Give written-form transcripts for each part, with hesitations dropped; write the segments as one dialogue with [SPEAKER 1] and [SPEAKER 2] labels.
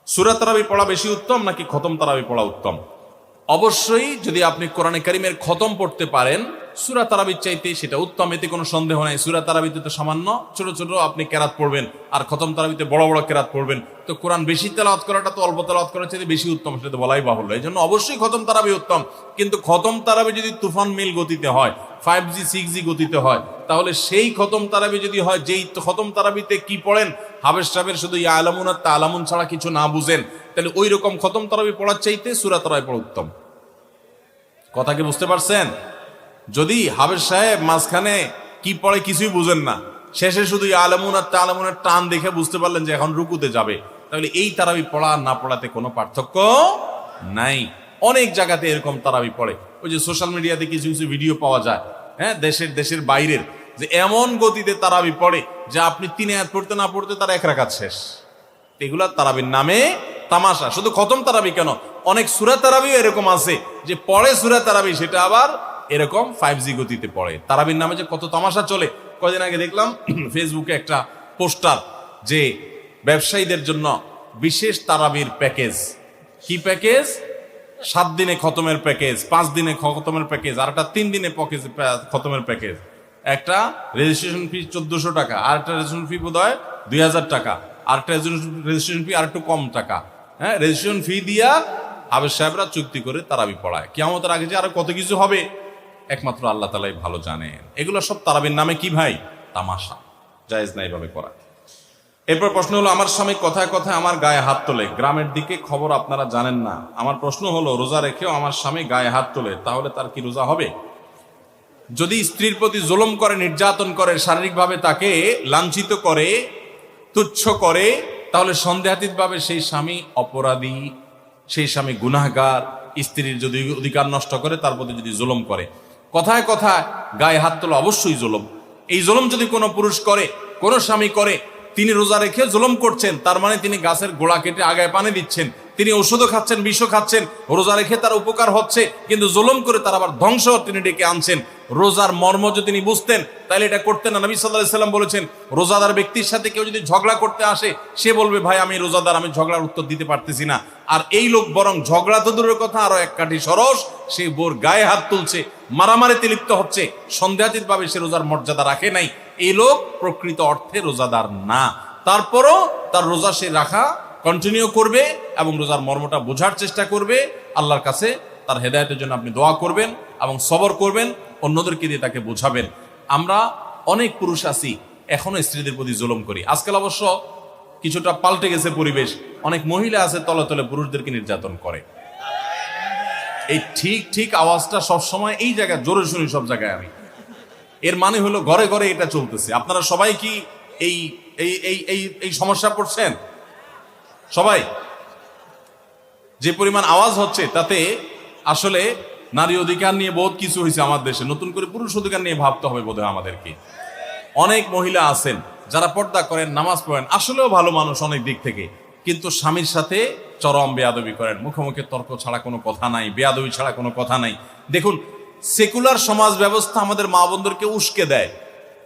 [SPEAKER 1] সূরা তারাবি পড়া বেশি উত্তম নাকি খতম তারাবি পড়া উত্তম? অবশ্যই যদি আপনি কোরআনে কারিমের খতম পড়তে পারেন সূরা তারাবির চাইতে সেটা উত্তম, এতে কোনো সন্দেহ নাই। সূরা তারাবিতে তো সামান্য ছোট ছোট আপনি কেরাত পড়বেন, আর খতম তারাবিতে বড় বড় কেরাত পড়বেন। তো কোরআন বেশি তেলাওয়াত করাটা তো অল্প তেলাওয়াত করার চাইতে বেশি উত্তম, সেটা তো বলাই বাহুল্য। এই জন্য অবশ্যই খতম তারাবি উত্তম। কিন্তু খতম তারাবি যদি তুফান মিল গতিতে হয়, 5G 6G গতিতে হয়, তাহলে সেই খতম তারাবি যদি হয়, যেই খতম তারাবিতে কি পড়েন হাবেশ সাহেবের শুধু ইয়া আলামুন আর তা আলামুন ছাড়া কিছু না বুঝেন, তাহলে ওই রকম খতম তারাবি পড়ার চাইতে সূরা তারাবি পড়া উত্তম। কথা কি বুঝতে পারছেন? যদি হাবেশ সাহেব মাঝখানে কি পড়ে কিছুই বুঝেন না, শেষে শুধু ইয়া আলামুন আর তা আলামুনের টান দেখে বুঝতে পারলেন যে এখন রুকুতে যাবে, তাহলে এই তারাবি পড়া আর না পড়াতে কোনো পার্থক্য নাই। অনেক জায়গাতে এরকম তারাবি পড়ে, ওই যে সোশ্যাল মিডিয়াতে কিছু কিছু ভিডিও পাওয়া যায়, হ্যাঁ, দেশের বাইরের, যে এমন গতিতে তারাবি পড়ে যে আপনি 3 আয়াত পড়তে না পড়তে তার 1 রাকাত শেষ। এগুলা তারাবির নামে তামাশা। শুধু খতম তারাবি কেন, অনেক সূরা তারাবিও এরকম আছে যে পড়ে সূরা তারাবি, সেটা আবার এরকম 5G গতিতে পড়ে। তারাবির নামে যে কত তামাশা চলে। কয়দিন আগে দেখলাম ফেসবুকে একটা পোস্টার, যে ব্যবসায়ীদের জন্য বিশেষ তারাবির প্যাকেজ। কি প্যাকেজ? 7 দিনে খতমের প্যাকেজ, 5 দিনে খতমের প্যাকেজ, আর একটা 3 দিনে খতমের প্যাকেজ। একটা রেজিস্ট্রেশন ফি 1400 টাকা, আর একটা রেজিস্ট্রেশন ফি বোধ হয় 2000 টাকা, আর একটা রেজিস্ট্রেশন ফি আর একটু কম টাকা। হ্যাঁ, রেজিস্ট্রেশন ফি দিয়া হাবেশ সাহেবরা চুক্তি করে তারাবি পড়ায়। কিয়ামতের আগে যে আরো কত কিছু হবে একমাত্র আল্লাহ তাআলাই ভালো জানেন। এগুলো সব তারাবির নামে কি ভাই? তামাশা। জায়েজ নাই ভাবে করা। এরপর প্রশ্ন হলো, আমার স্বামী কথায় কথায় আমার গায়ে হাত তোলে, গ্রামের দিকে খবর আপনারা জানেন না। আমার প্রশ্ন হলো, রোজা রেখেও আমার স্বামী গায়ে হাত তোলে, তাহলে তার কি রোজা হবে? যদি স্ত্রীর প্রতি জুলুম করে, নির্যাতন করে, শারীরিকভাবে তাকে লাঞ্ছিত করে, তুচ্ছ করে, তাহলে সন্দেহাতীতভাবে সেই স্বামী অপরাধী, সেই স্বামী গুনাহগার। স্ত্রীর যদি অধিকার নষ্ট করে, তার প্রতি যদি জুলুম করে, কথায় কথায় গায়ে হাত তোলা অবশ্যই জুলুম। এই জুলুম যদি কোনো পুরুষ করে, কোনো স্বামী করে, তিনি রোজা রেখে জুলুম করছেন, তার মানে তিনি গাছের গোড়া কেটে আগায় পানি দিচ্ছেন, তিনি ওষুধও খাচ্ছেন, বিষও খাচ্ছেন। রোজা রেখে তার উপকার হচ্ছে, কিন্তু জুলুম করে তার আবার ধ্বংস তিনি ডেকে আনছেন। রোজার মর্ম যদি তিনি বুঝতেন তাহলে এটা করতেন না। নবী সাল্লাল্লাহু আলাইহি সাল্লাম বলেছেন, রোজাদার ব্যক্তির সাথে কেউ যদি ঝগড়া করতে আসে, সে বলবে, ভাই আমি রোজাদার, আমি ঝগড়ার উত্তর দিতে পারতেছি না। আর এই লোক বরং ঝগড়া তো দূরের কথা, আরো এক কাঠি সরস, সে বোর গায়ে হাত তুলছে, মারামারিতে লিপ্ত হচ্ছে, সন্দেহাতীতভাবে সে রোজার মর্যাদা রাখে নাই। এই লোক প্রকৃত অর্থে রোজাদার না। তারপরও তার রোজা সে রাখা কন্টিনিউ করবে এবং রোজার মর্মটা বোঝার চেষ্টা করবে। আল্লাহর কাছে তার হেদায়েতের জন্য আপনি দোয়া করবেন এবং সবর করবেন, অন্যদেরকে দিয়ে তাকে বোঝাবেন। আমরা অনেক পুরুষ আছি এখনো স্ত্রীদের প্রতি জুলুম করি। আজকাল অবশ্য কিছুটা পাল্টে গেছে পরিবেশ, অনেক মহিলা আছে তলে তলে পুরুষদেরকে নির্যাতন করে। এই ঠিক ঠিক আওয়াজটা সবসময় এই জায়গায় জোরে শুনি, সব জায়গায় আমি। এর মানে হলো ঘরে ঘরে এটা চলতেছে। আপনারা সবাই কি এই এই এই এই এই সমস্যা পড়ছেন? সবাই? যে পরিমাণ আওয়াজ হচ্ছে তাতে আসলে নারী অধিকার নিয়ে বহুত কিছু হয়েছে আমার দেশে, নতুন করে পুরুষ অধিকার নিয়ে ভাবতে হবে বোধহয় আমাদেরকে। অনেক মহিলা আছেন যারা পর্দা করেন, নামাজ পড়েন, আসলেও ভালো মানুষ অনেক দিক থেকে, কিন্তু স্বামীর সাথে চরম বেয়াদবি করেন। মুখে মুখে তর্ক ছাড়া কোনো কথা নাই, বেয়াদবি ছাড়া কোনো কথা নাই। দেখুন, সেকুলার সমাজ ব্যবস্থা আমাদের মা বোনদেরকে উস্কে দেয়,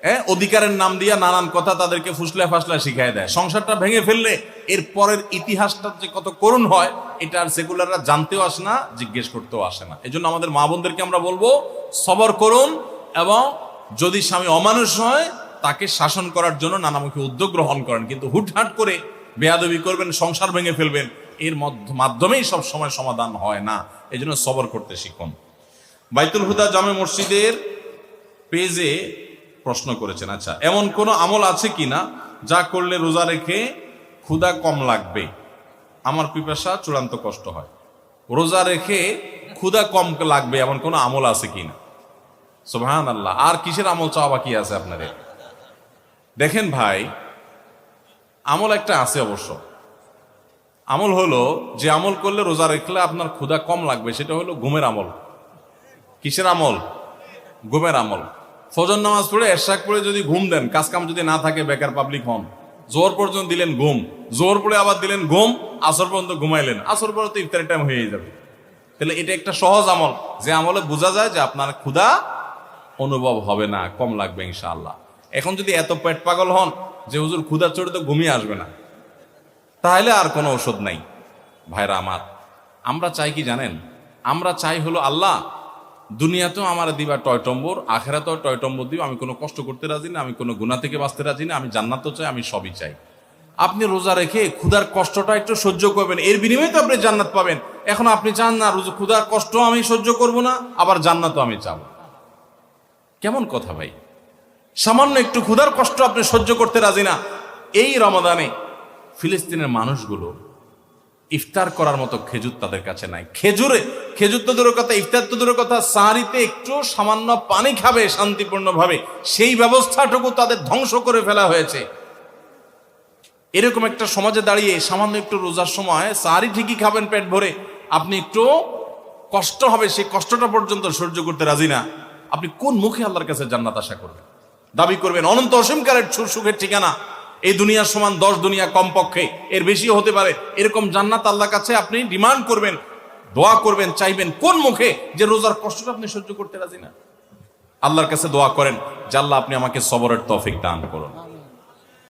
[SPEAKER 1] হ্যাঁ, অধিকারের নাম দিয়া নানান কথা তাদেরকে ফুসলা ফাসলা শিখাই দেয়। সংসারটা ভেঙে ফেললে এর পরের ইতিহাসটা যে কত করুণ হয়, এটা আর সেকুলাররা জানতেও আসে না, জিজ্ঞেস করতেও আসে না। এই জন্য আমাদের মা বোনদেরকে আমরা বলবো, সবর করুন, এবং যদি স্বামী অমানুষ হয় তাকে শাসন করার জন্য নানামুখী উদ্যোগ গ্রহণ করেন, কিন্তু হুটহাট করে বেয়াদবি করবেন, সংসার ভেঙে ফেলবেন, এর মাধ্যমেই সব সময় সমাধান হয় না। এই জন্য সবর করতে শিখুন। বাইতুল হুদা জামে মসজিদের পেজে প্রশ্ন করেছেন, আচ্ছা, এমন কোন আমল আছে কিনা যা করলে রোজা রেখে ক্ষুধা কম লাগবে? আমার পিপাসা চূড়ান্ত কষ্ট হয়, রোজা রেখে ক্ষুধা কম লাগবে এমন কোন আমল আছে কিনা? সুবহানাল্লাহ। আর কিসের আমল চাওয়া বাকি আছে আপনাদের? দেখেন ভাই, আমল একটা আছে অবশ্য। আমল হলো, যে আমল করলে রোজা রেখলে আপনার ক্ষুধা কম লাগবে, সেটা হলো ঘুমের আমল। কিসের আমল? ঘুমের আমল। ফজর নামাজ পড়ে এশরাক পড়ে যদি ঘুম দেন, কাজ কাম যদি না থাকে, বেকার পাবলিক হন, জোহর পর্যন্ত দিলেন ঘুম, জোহর পড়ে আবার দিলেন ঘুম, আসর পর্যন্ত ঘুমাইলেন, আসর পরে তো ইফতারের টাইম হয়ে যাবে। তাহলে এটা একটা সহজ আমল, যে আমলে বোঝা যায় যে আপনার ক্ষুধা অনুভব হবে না, কম লাগবে ইনশাআল্লাহ। এখন যদি এত পেট পাগল হন যে হুজুর ক্ষুধা চড়ে তো ঘুমিয়ে আসবে না, তাহলে আর কোনো ওষুধ নাই। ভাইরা আমার, আমরা চাই কি জানেন? আমরা চাই হলো আল্লাহ দুনিয়াতেও আমার দিবা টয়টম্বর, আখেরাতেও টয়টম্বর দিব। আমি কোনো কষ্ট করতে রাজি না, আমি কোনো গুনাহ থেকে বাঁচতে রাজি না, আমি জান্নাতও চাই, আমি সবই চাই। আপনি রোজা রেখে ক্ষুধার কষ্টটা একটু সহ্য করবেন, এর বিনিময়ে তো আপনি জান্নাত পাবেন। এখন আপনি চান না ক্ষুধার কষ্ট আমি সহ্য করব না, আবার জান্নাতও আমি চাব। কেমন কথা ভাই? সামান্য একটু ক্ষুধার কষ্ট আপনি সহ্য করতে রাজি না। এই রমাদানে ফিলিস্তিনের মানুষগুলো ইফতার করার মতো খেজুর তাদের কাছে নাই। খেজুর তো দূরের কথা, ইফতার তো দূরের কথা, সাহারিতে একটু সামান্য পানি খাবে শান্তিপূর্ণভাবে, সেই ব্যবস্থাটুকু তাদের ধ্বংস করে ফেলা হয়েছে। এরকম একটা সমাজে দাঁড়িয়ে সামান্য একটু রোজার সময় সাহারি ঠিকই খাবেন পেট ভরে, আপনি একটু কষ্ট হবে সেই কষ্টটা পর্যন্ত সহ্য করতে রাজি না। আপনি কোন মুখে আল্লাহর কাছে জান্নাত আশা করবেন, দাবি করবেন? অনন্ত অসীমকারের সুখের ঠিকানা এই দুনিয়ার সমান 10 দুনিয়া কমপক্ষে, এর বেশিও হতে পারে, এরকম জান্নাত আল্লাহর কাছে আপনি ডিমান্ড করবেন, দোয়া করবেন, চাইবেন কোন মুখে? যে রোজার কষ্টটা আপনি সহ্য করতে রাজি না। আল্লাহর কাছে দোয়া করেন যে আল্লাহ আপনি আমাকে সবরের তৌফিক দান করুন।